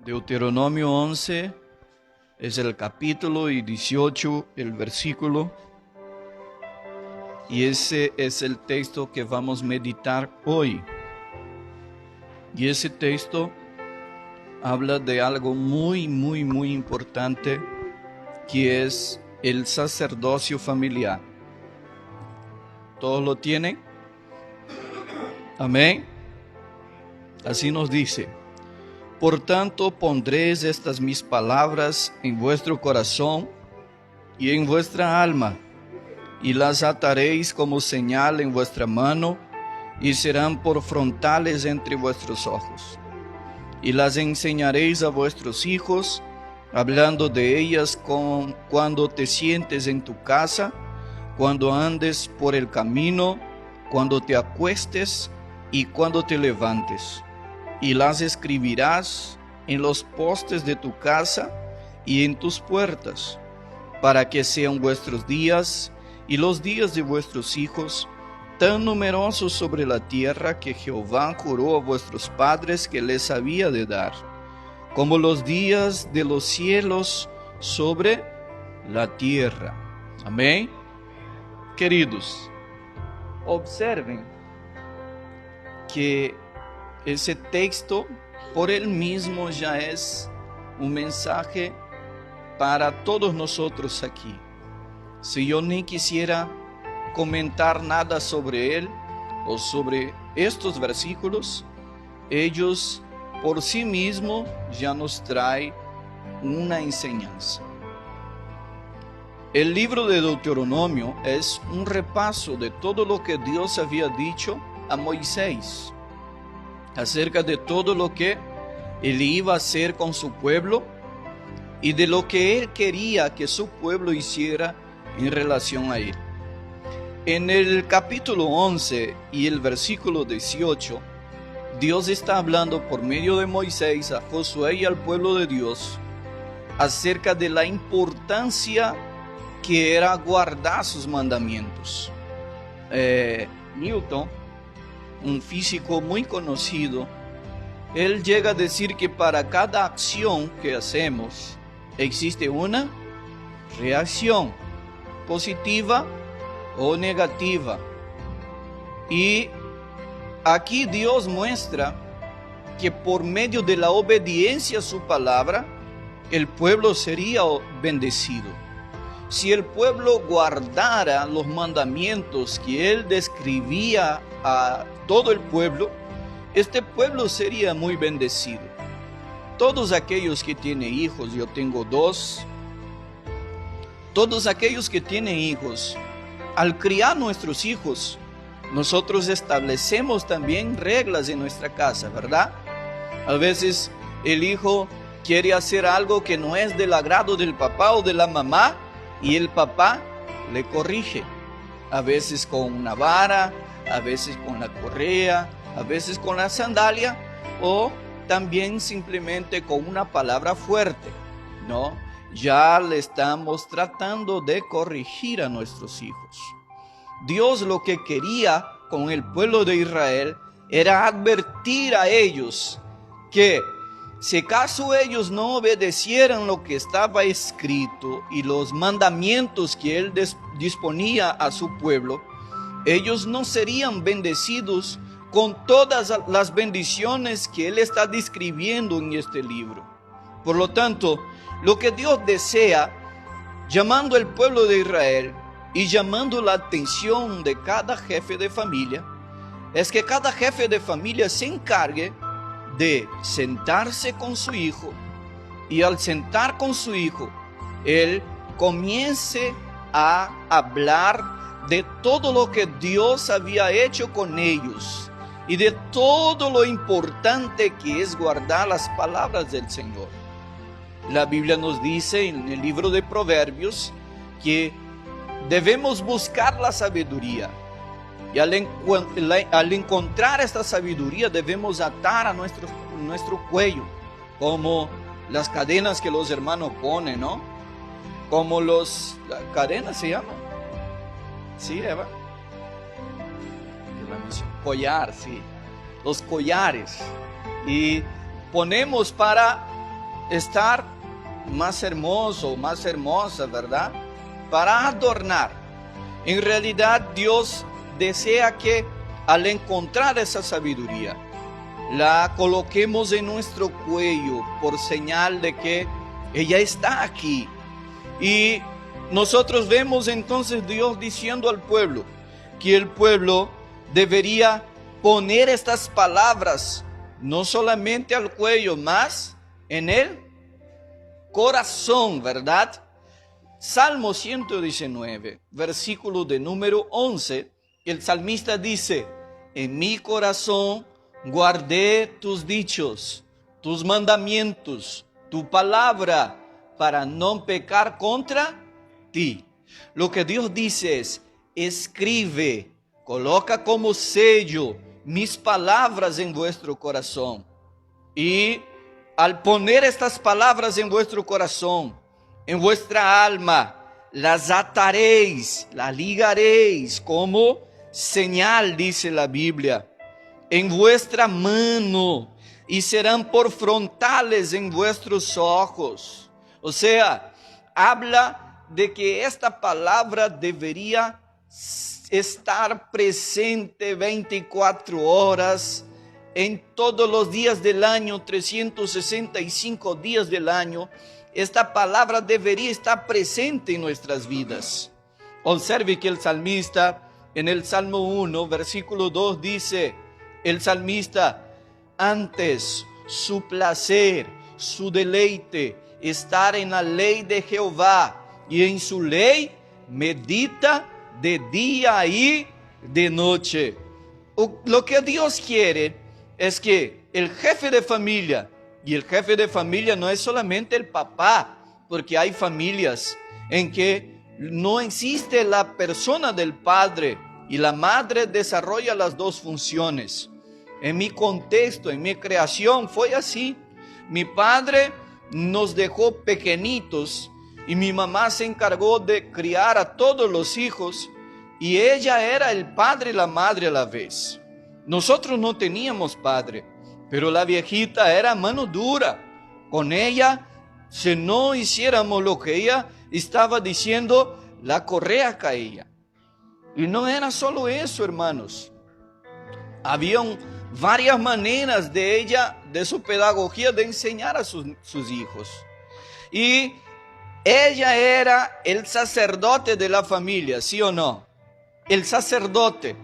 Deuteronomio 11 es el capítulo y 18 el versículo. Y ese es el texto que vamos a meditar hoy. Y ese texto habla de algo muy importante, que es el sacerdocio familiar. ¿Todos lo tienen? Amén. Así nos dice: por tanto pondréis estas mis palabras en vuestro corazón y en vuestra alma, y las ataréis como señal en vuestra mano, y serán por frontales entre vuestros ojos. Y las enseñaréis a vuestros hijos, hablando de ellas cuando te sientes en tu casa, cuando andes por el camino, cuando te acuestes y cuando te levantes. Y las escribirás en los postes de tu casa y en tus puertas, para que sean vuestros días y los días de vuestros hijos tan numerosos sobre la tierra que Jehová juró a vuestros padres que les había de dar, como los días de los cielos sobre la tierra. Amén. Queridos, observen que ese texto por él mismo ya es un mensaje para todos nosotros aquí. Si yo ni quisiera comentar nada sobre él o sobre estos versículos, ellos por sí mismos ya nos traen una enseñanza. El libro de Deuteronomio es un repaso de todo lo que Dios había dicho a Moisés acerca de todo lo que él iba a hacer con su pueblo y de lo que él quería que su pueblo hiciera en relación a él. En el capítulo 11 y el versículo 18, Dios está hablando por medio de Moisés a Josué y al pueblo de Dios acerca de la importancia que era guardar sus mandamientos. Newton, un físico muy conocido, él llega a decir que para cada acción que hacemos existe una reacción positiva o negativa. Y aquí Dios muestra que por medio de la obediencia a su palabra, el pueblo sería bendecido. Si el pueblo guardara los mandamientos que él describía a todo el pueblo, este pueblo sería muy bendecido. Todos aquellos que tienen hijos, yo tengo dos, todos aquellos que tienen hijos, al criar nuestros hijos, nosotros establecemos también reglas en nuestra casa, ¿verdad? A veces el hijo quiere hacer algo que no es del agrado del papá o de la mamá, y el papá le corrige, a veces con una vara, a veces con la correa, a veces con la sandalia, o también simplemente con una palabra fuerte, ¿no? Ya le estamos tratando de corregir a nuestros hijos. Dios lo que quería con el pueblo de Israel era advertir a ellos que si acaso ellos no obedecieran lo que estaba escrito y los mandamientos que él disponía a su pueblo, ellos no serían bendecidos con todas las bendiciones que él está describiendo en este libro. Por lo tanto, lo que Dios desea, llamando al pueblo de Israel y llamando la atención de cada jefe de familia, es que cada jefe de familia se encargue de sentarse con su hijo, y al sentar con su hijo, él comience a hablar de todo lo que Dios había hecho con ellos y de todo lo importante que es guardar las palabras del Señor. La Biblia nos dice en el libro de Proverbios que debemos buscar la sabiduría. Y al encontrar esta sabiduría debemos atar a nuestro cuello, como las cadenas que los hermanos ponen, ¿no? Como las cadenas se llaman. ¿Sí, Eva? Collar, sí. Los collares. Y ponemos para estar más hermoso, más hermosa, ¿verdad? Para adornar. En realidad Dios desea que al encontrar esa sabiduría, la coloquemos en nuestro cuello por señal de que ella está aquí. Y nosotros vemos entonces Dios diciendo al pueblo que el pueblo debería poner estas palabras no solamente al cuello, más en el corazón, ¿verdad? Salmo 119, versículo de número 11, el salmista dice: en mi corazón guardé tus dichos, tus mandamientos, tu palabra, para no pecar contra ti. Lo que Dios dice es: escribe, coloca como sello mis palabras en vuestro corazón. Y al poner estas palabras en vuestro corazón, en vuestra alma, las ataréis, las ligaréis como señal, dice la Biblia, en vuestra mano, y serán por frontales en vuestros ojos. O sea, habla de que esta palabra debería estar presente 24 horas en todos los días del año, 365 días del año. Esta palabra debería estar presente en nuestras vidas. Observe que el salmista en el Salmo 1, versículo 2 dice, el salmista: antes su placer, su deleite, estar en la ley de Jehová, y en su ley medita de día y de noche. Lo que Dios quiere es que el jefe de familia, y el jefe de familia no es solamente el papá, porque hay familias en que no existe la persona del padre y la madre desarrolla las dos funciones. En mi contexto, en mi creación fue así. Mi padre nos dejó pequeñitos y mi mamá se encargó de criar a todos los hijos, y ella era el padre y la madre a la vez. Nosotros no teníamos padre, pero la viejita era mano dura. Con ella, si no hiciéramos lo que ella estaba diciendo, la correa caía. Y no era solo eso, hermanos. Habían varias maneras de ella, de su pedagogía, de enseñar a sus hijos. Y ella era el sacerdote de la familia, ¿sí o no? El sacerdote.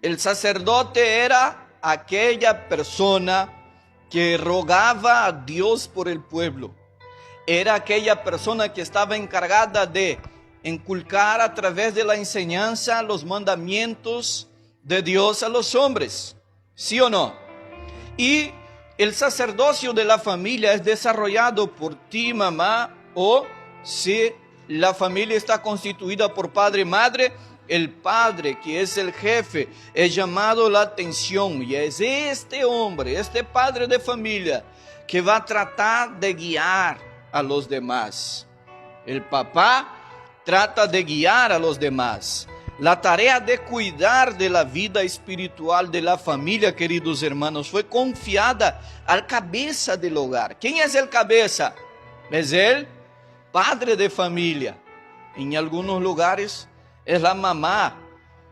El sacerdote era aquella persona que rogaba a Dios por el pueblo. Era aquella persona que estaba encargada de inculcar a través de la enseñanza los mandamientos de Dios a los hombres, ¿sí o no? Y el sacerdocio de la familia es desarrollado por ti, mamá, o si la familia está constituida por padre y madre, el padre, que es el jefe, es llamado la atención, y es este hombre, este padre de familia, que va a tratar de guiar a los demás. El papá trata de guiar a los demás. La tarea de cuidar de la vida espiritual de la familia, queridos hermanos, fue confiada al cabeza del hogar. ¿Quién es el cabeza? Es el padre de familia. En algunos lugares es la mamá,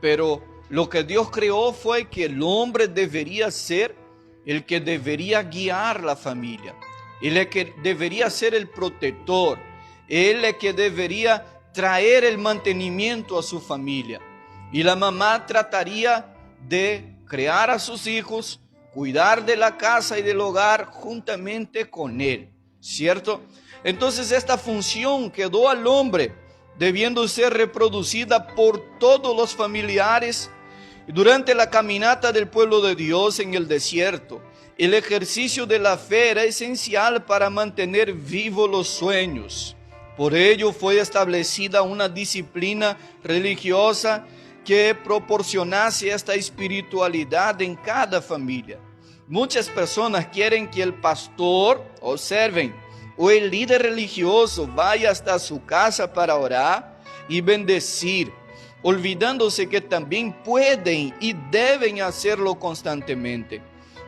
pero lo que Dios creó fue que el hombre debería ser el que debería guiar la familia, el que debería ser el protector, el que debería traer el mantenimiento a su familia. Y la mamá trataría de criar a sus hijos, cuidar de la casa y del hogar juntamente con él, ¿cierto? Entonces esta función quedó al hombre, debiendo ser reproducida por todos los familiares. Durante la caminata del pueblo de Dios en el desierto, el ejercicio de la fe era esencial para mantener vivos los sueños. Por ello fue establecida una disciplina religiosa que proporcionase esta espiritualidad en cada familia. Muchas personas quieren que el pastor, observen, o el líder religioso vaya hasta su casa para orar y bendecir, olvidándose que también pueden y deben hacerlo constantemente.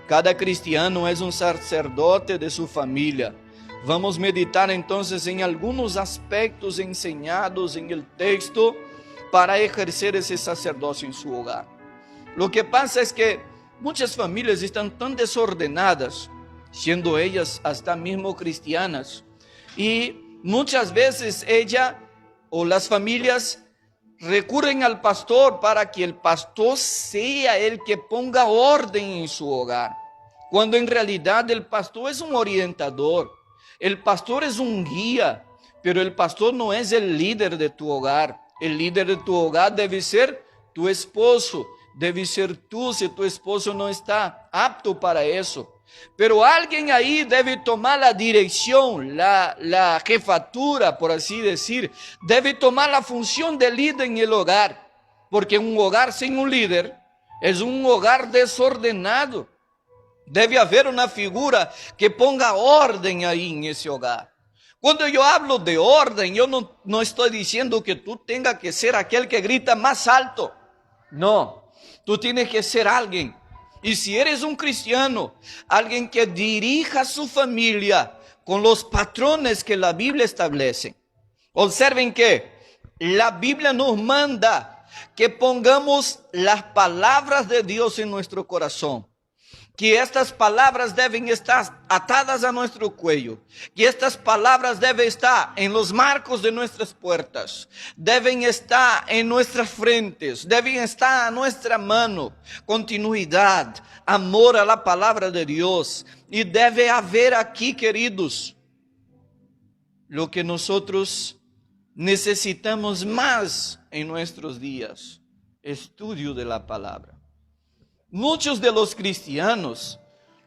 Cada cristiano es un sacerdote de su familia, Vamos meditar entonces en algunos aspectos enseñados en el texto para ejercer ese sacerdocio en su hogar. Lo que pasa es que muchas familias están tan desordenadas, siendo ellas hasta mismo cristianas, y muchas veces ella o las familias recurren al pastor para que el pastor sea el que ponga orden en su hogar, cuando en realidad el pastor es un orientador, el pastor es un guía, pero el pastor no es el líder de tu hogar. El líder de tu hogar debe ser tu esposo, debe ser tú si tu esposo no está apto para eso. Pero alguien ahí debe tomar la dirección, la jefatura, por así decir, debe tomar la función de líder en el hogar, porque un hogar sin un líder es un hogar desordenado. Debe haber una figura que ponga orden ahí en ese hogar. Cuando yo hablo de orden, yo no estoy diciendo que tú tengas que ser aquel que grita más alto. No, tú tienes que ser alguien. Y si eres un cristiano, alguien que dirija su familia con los patrones que la Biblia establece. Observen que la Biblia nos manda que pongamos las palabras de Dios en nuestro corazón. Que estas palabras deben estar atadas a nuestro cuello, que estas palabras deben estar en los marcos de nuestras puertas, deben estar en nuestras frentes, deben estar a nuestra mano. Continuidad, amor a la palabra de Dios. Y debe haber aquí, queridos, lo que nosotros necesitamos más en nuestros días: estudio de la palabra. Muchos de los cristianos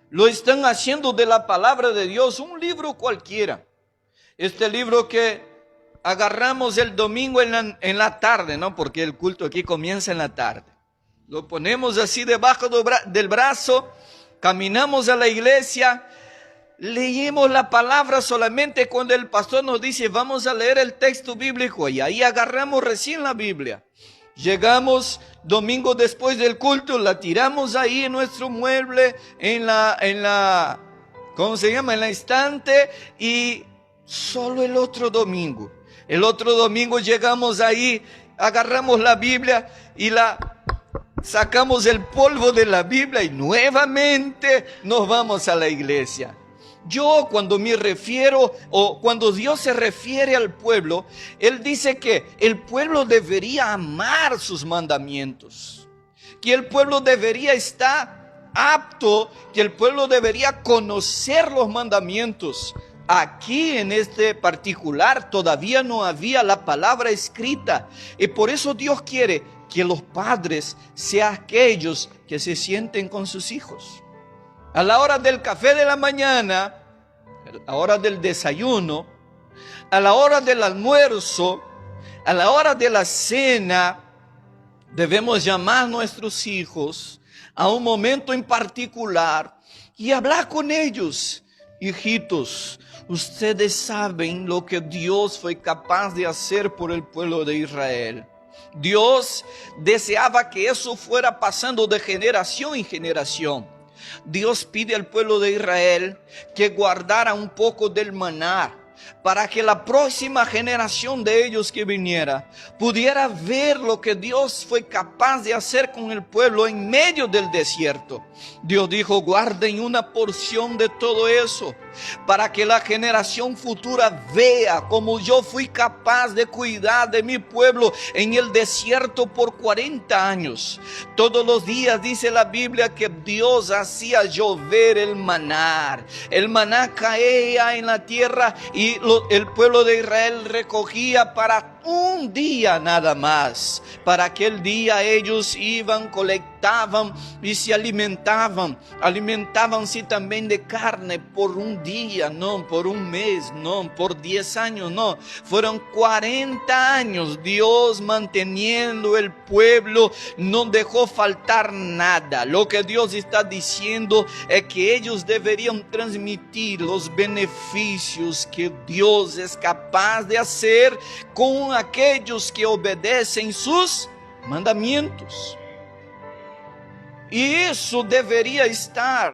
lo están haciendo de la palabra de Dios un libro cualquiera. Este libro que agarramos el domingo en la tarde, ¿no? Porque el culto aquí comienza en la tarde. Lo ponemos así debajo del brazo, caminamos a la iglesia, leemos la palabra solamente cuando el pastor nos dice vamos a leer el texto bíblico, y ahí agarramos recién la Biblia. Llegamos domingo después del culto, la tiramos ahí en nuestro mueble, en la ¿cómo se llama? En la estante, y solo el otro domingo llegamos ahí, agarramos la Biblia y sacamos el polvo de la Biblia y nuevamente nos vamos a la iglesia. Yo cuando me refiero, o cuando Dios se refiere al pueblo, Él dice que el pueblo debería amar sus mandamientos, que el pueblo debería estar apto, que el pueblo debería conocer los mandamientos. Aquí en este particular todavía no había la palabra escrita, y por eso Dios quiere que los padres sean aquellos que se sienten con sus hijos. A la hora del café de la mañana, a la hora del desayuno, a la hora del almuerzo, a la hora de la cena, debemos llamar a nuestros hijos a un momento en particular y hablar con ellos. Hijitos, ustedes saben lo que Dios fue capaz de hacer por el pueblo de Israel. Dios deseaba que eso fuera pasando de generación en generación. Dios pide al pueblo de Israel que guardara un poco del maná, para que la próxima generación de ellos que viniera pudiera ver lo que Dios fue capaz de hacer con el pueblo en medio del desierto. Dios dijo: guarden una porción de todo eso, para que la generación futura vea cómo yo fui capaz de cuidar de mi pueblo en el desierto por 40 años. Todos los días dice la Biblia que Dios hacía llover el maná. El maná caía en la tierra y el pueblo de Israel recogía para un día nada más. Para aquel día ellos iban, colectaban y se alimentaban. Alimentaban-se también de carne por un día, no por un mes, no por 10 años, no. Fueron 40 años Dios manteniendo el pueblo, no dejó faltar nada. Lo que Dios está diciendo es que ellos deberían transmitir los beneficios que Dios es capaz de hacer con aquellos que obedecen sus mandamientos. Y eso debería estar